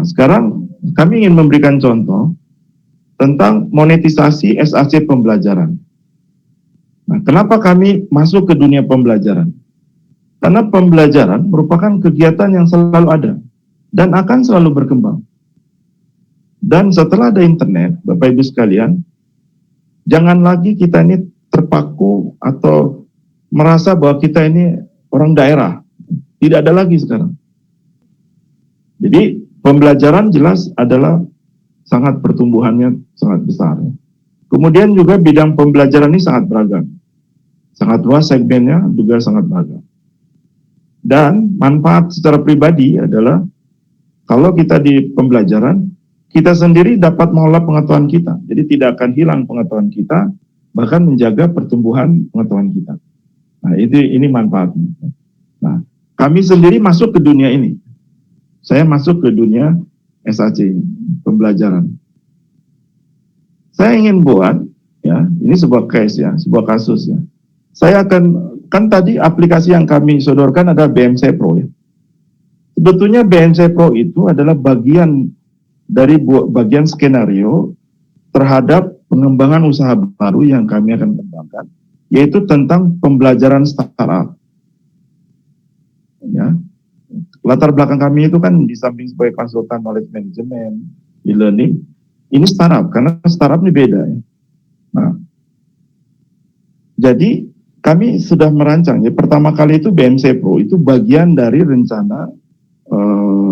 Nah, sekarang kami ingin memberikan contoh tentang monetisasi SAC pembelajaran. Nah, kenapa kami masuk ke dunia pembelajaran? Karena pembelajaran merupakan kegiatan yang selalu ada dan akan selalu berkembang. Dan setelah ada internet, Bapak Ibu sekalian, jangan lagi kita ini terpaku atau merasa bahwa kita ini orang daerah. Tidak ada lagi sekarang. Jadi pembelajaran jelas adalah sangat pertumbuhannya sangat besar. Kemudian juga bidang pembelajaran ini sangat beragam. Sangat luas segmennya juga sangat beragam. Dan manfaat secara pribadi adalah kalau kita di pembelajaran, kita sendiri dapat mengolah pengetahuan kita. Jadi tidak akan hilang pengetahuan kita, bahkan menjaga pertumbuhan pengetahuan kita. Nah, ini manfaatnya. Nah, kami sendiri masuk ke dunia ini. Saya masuk ke dunia SAC ini, pembelajaran. Saya ingin buat, ya, ini sebuah case ya, sebuah kasus ya. Saya kan tadi aplikasi yang kami sodorkan ada BMC Pro ya. Sebetulnya BMC Pro itu adalah bagian dari bagian skenario terhadap pengembangan usaha baru yang kami akan kembangkan, yaitu tentang pembelajaran startup. Ya. Latar belakang kami itu kan di samping sebagai konsultan knowledge management, e-learning, ini startup, karena startup ini beda ya. Nah, jadi kami sudah merancang, ya, pertama kali itu BMC Pro itu bagian dari rencana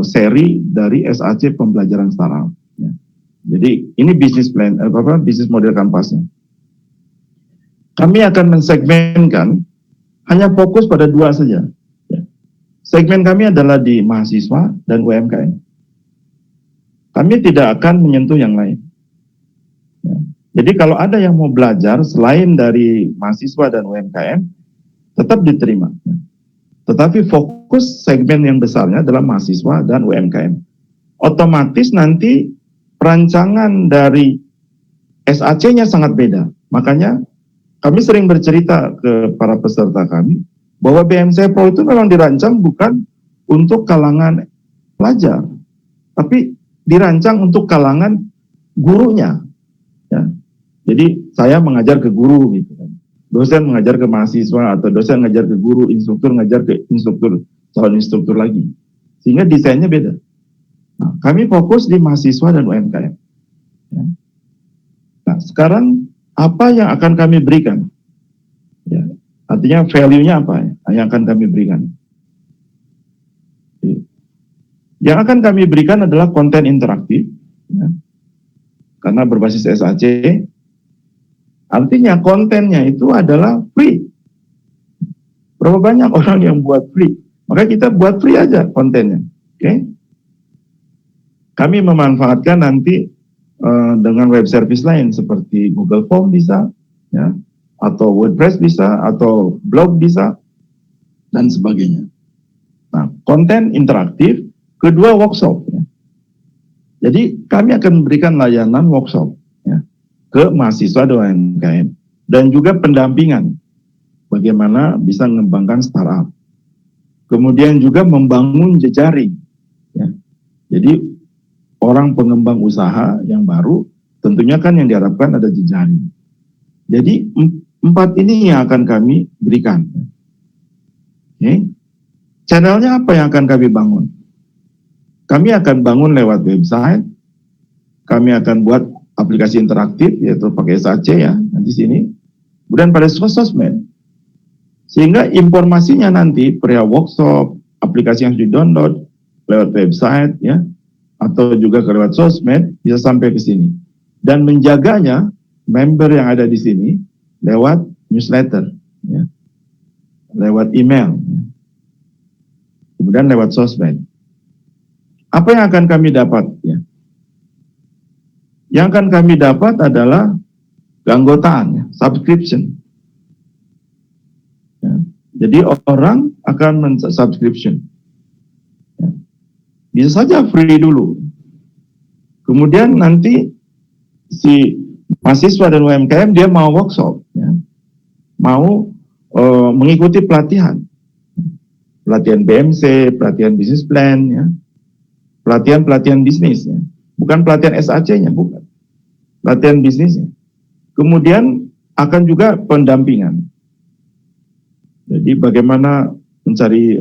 seri dari SAC pembelajaran startup. Ya. Jadi ini bisnis plan, bisnis model kampasnya. Kami akan mensegmenkan hanya fokus pada dua saja. Ya. Segmen kami adalah di mahasiswa dan UMKM. Kami tidak akan menyentuh yang lain. Ya. Jadi kalau ada yang mau belajar selain dari mahasiswa dan UMKM, tetap diterima. Tetapi fokus segmen yang besarnya adalah mahasiswa dan UMKM. Otomatis nanti perancangan dari SAC-nya sangat beda. Makanya kami sering bercerita ke para peserta kami bahwa BMC Pro itu memang dirancang bukan untuk kalangan pelajar, tapi dirancang untuk kalangan gurunya. Ya. Jadi saya mengajar ke guru gitu kan. Dosen mengajar ke mahasiswa atau dosen mengajar ke guru, instruktur mengajar ke instruktur, calon instruktur lagi. Sehingga desainnya beda. Nah, kami fokus di mahasiswa dan UMKM. Ya. Nah, sekarang apa yang akan kami berikan? Ya. Artinya value-nya apa ya, yang akan kami berikan? Yang akan kami berikan adalah konten interaktif, ya, karena berbasis SAC. Artinya kontennya itu adalah free. Berapa banyak orang yang buat free? Maka kita buat free aja kontennya. Oke? Kami memanfaatkan nanti dengan web service lain seperti Google Form bisa, ya, atau WordPress bisa, atau blog bisa, dan sebagainya. Nah, konten interaktif. Kedua, workshop. Ya. Jadi kami akan memberikan layanan workshop, ya, ke mahasiswa dan UMKM, dan juga pendampingan bagaimana bisa mengembangkan startup. Kemudian juga membangun jejaring. Ya. Jadi orang pengembang usaha yang baru tentunya kan yang diharapkan ada jejaring. Jadi 4 ini yang akan kami berikan. Okay. Channelnya apa yang akan kami bangun? Kami akan bangun lewat website, kami akan buat aplikasi interaktif, yaitu pakai SAC ya, nanti sini. Kemudian pada sosmed, sehingga informasinya nanti perihal workshop, aplikasi yang harus di-download lewat website ya, atau juga lewat sosmed bisa sampai ke sini. Dan menjaganya member yang ada di sini lewat newsletter, ya, lewat email, ya. Kemudian lewat sosmed. Apa yang akan kami dapat? Ya? Yang akan kami dapat adalah keanggotaan, ya, subscription. Ya. Jadi orang akan men-subscription. Ya. Bisa saja free dulu. Kemudian nanti si mahasiswa dan UMKM dia mau workshop, ya, mau mengikuti pelatihan BMC, pelatihan business plan, ya. pelatihan bisnisnya, bukan pelatihan SAC-nya, bukan, pelatihan bisnisnya. Kemudian akan juga pendampingan. Jadi bagaimana mencari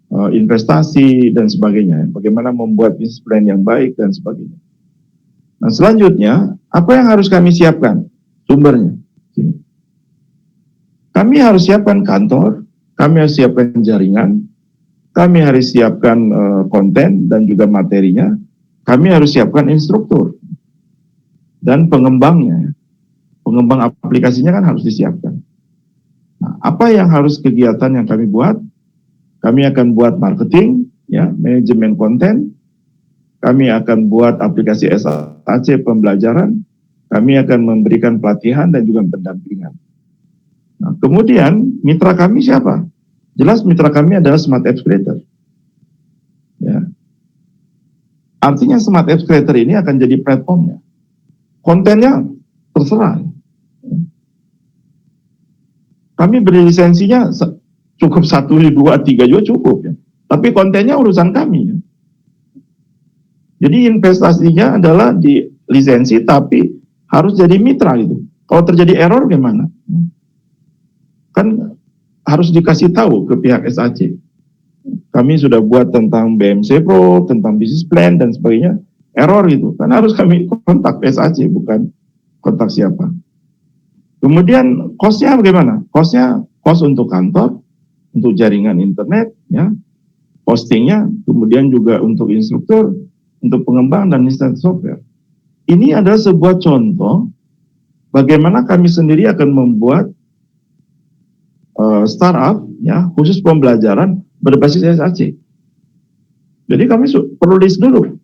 investasi dan sebagainya, bagaimana membuat bisnis plan yang baik dan sebagainya. Nah, selanjutnya apa yang harus kami siapkan? Sumbernya. Kami harus siapkan kantor, kami harus siapkan jaringan, kami harus siapkan konten dan juga materinya, kami harus siapkan instruktur dan pengembangnya. Pengembang aplikasinya kan harus disiapkan. Nah, apa yang harus kegiatan yang kami buat? Kami akan buat marketing, ya, manajemen konten. Kami akan buat aplikasi SAC pembelajaran. Kami akan memberikan pelatihan dan juga pendampingan. Nah, kemudian mitra kami siapa? Jelas mitra kami adalah Smart Apps Creator. Ya. Artinya Smart Apps Creator ini akan jadi platformnya. Kontennya terserah. Kami beri lisensinya cukup 1, 2, 3 juga cukup, ya. Tapi kontennya urusan kami, ya. Jadi investasinya adalah di lisensi, tapi harus jadi mitra gitu. Kalau terjadi error gimana? Kan harus dikasih tahu ke pihak SAC. Kami sudah buat tentang BMC Pro, tentang business plan dan sebagainya. Error itu, kan harus kami kontak SAC, bukan kontak siapa. Kemudian cost-nya bagaimana? Cost-nya cost untuk kantor, untuk jaringan internet, ya, hostingnya, kemudian juga untuk instruktur, untuk pengembang dan install software. Ini adalah sebuah contoh bagaimana kami sendiri akan membuat startup, ya, khusus pembelajaran berbasis SAC. Jadi kami perlu list dulu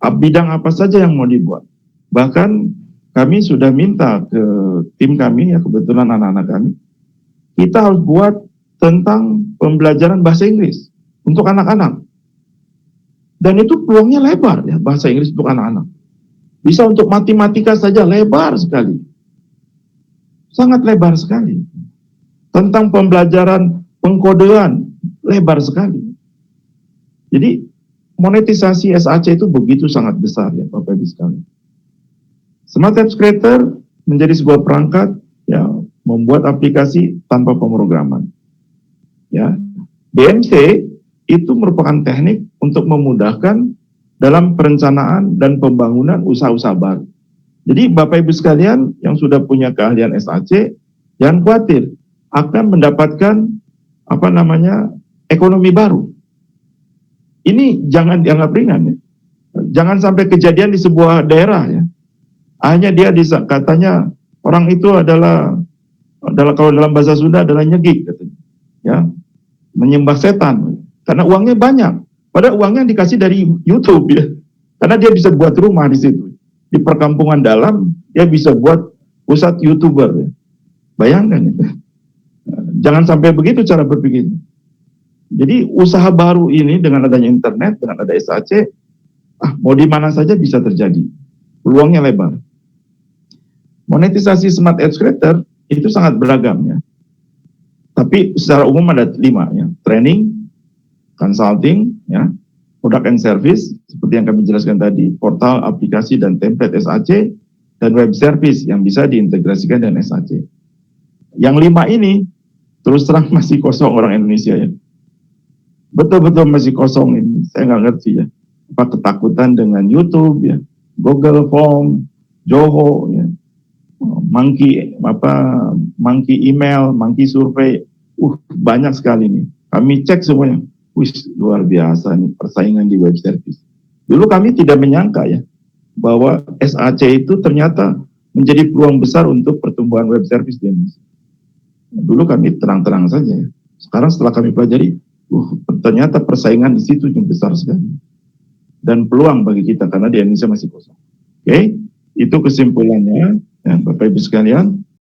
bidang apa saja yang mau dibuat. Bahkan kami sudah minta ke tim kami, ya, kebetulan anak-anak kami, kita harus buat tentang pembelajaran bahasa Inggris untuk anak-anak. Dan itu peluangnya lebar, ya, bahasa Inggris untuk anak-anak. Bisa untuk matematika saja lebar sekali. Sangat lebar sekali. Tentang pembelajaran pengkodean lebar sekali. Jadi monetisasi SAC itu begitu sangat besar, ya, Bapak Ibu sekalian. Smart Apps Creator menjadi sebuah perangkat, ya, membuat aplikasi tanpa pemrograman. Ya, BMC itu merupakan teknik untuk memudahkan dalam perencanaan dan pembangunan usaha-usaha baru. Jadi Bapak Ibu sekalian yang sudah punya keahlian SAC, jangan khawatir akan mendapatkan ekonomi baru. Ini jangan dianggap ringan, ya. Jangan sampai kejadian di sebuah daerah, ya. Hanya dia katanya orang itu adalah kalau dalam bahasa Sunda adalah nyegik, katanya, ya, menyembah setan karena uangnya banyak. Padahal uangnya dikasih dari YouTube, ya. Karena dia bisa buat rumah di situ. Di perkampungan dalam dia bisa buat pusat YouTuber, ya. Bayangkan itu. Jangan sampai begitu cara berpikir. Jadi usaha baru ini dengan adanya internet, dengan ada SAC, mau di mana saja bisa terjadi. Peluangnya lebar. Monetisasi Smart Apps Creator itu sangat beragam, ya. Tapi secara umum ada 5, ya. Training, consulting, ya, product and service, seperti yang kami jelaskan tadi, portal, aplikasi, dan template SAC, dan web service yang bisa diintegrasikan dengan SAC. Yang 5 ini terus terang masih kosong orang Indonesia, ya. Betul-betul masih kosong ini. Saya nggak ngerti, ya. Apa ketakutan dengan YouTube, ya, Google Form, Zoho, ya, Monkey email, Monkey survei, banyak sekali nih. Kami cek semuanya. Luar biasa nih persaingan di web service. Dulu kami tidak menyangka, ya, bahwa SAC itu ternyata menjadi peluang besar untuk pertumbuhan web service di Indonesia. Dulu kami terang-terang saja, ya. Sekarang setelah kami pelajari, ternyata persaingan di situ yang besar sekali. Dan peluang bagi kita karena di Indonesia masih kosong. Oke, itu kesimpulannya, ya, Bapak Ibu sekalian.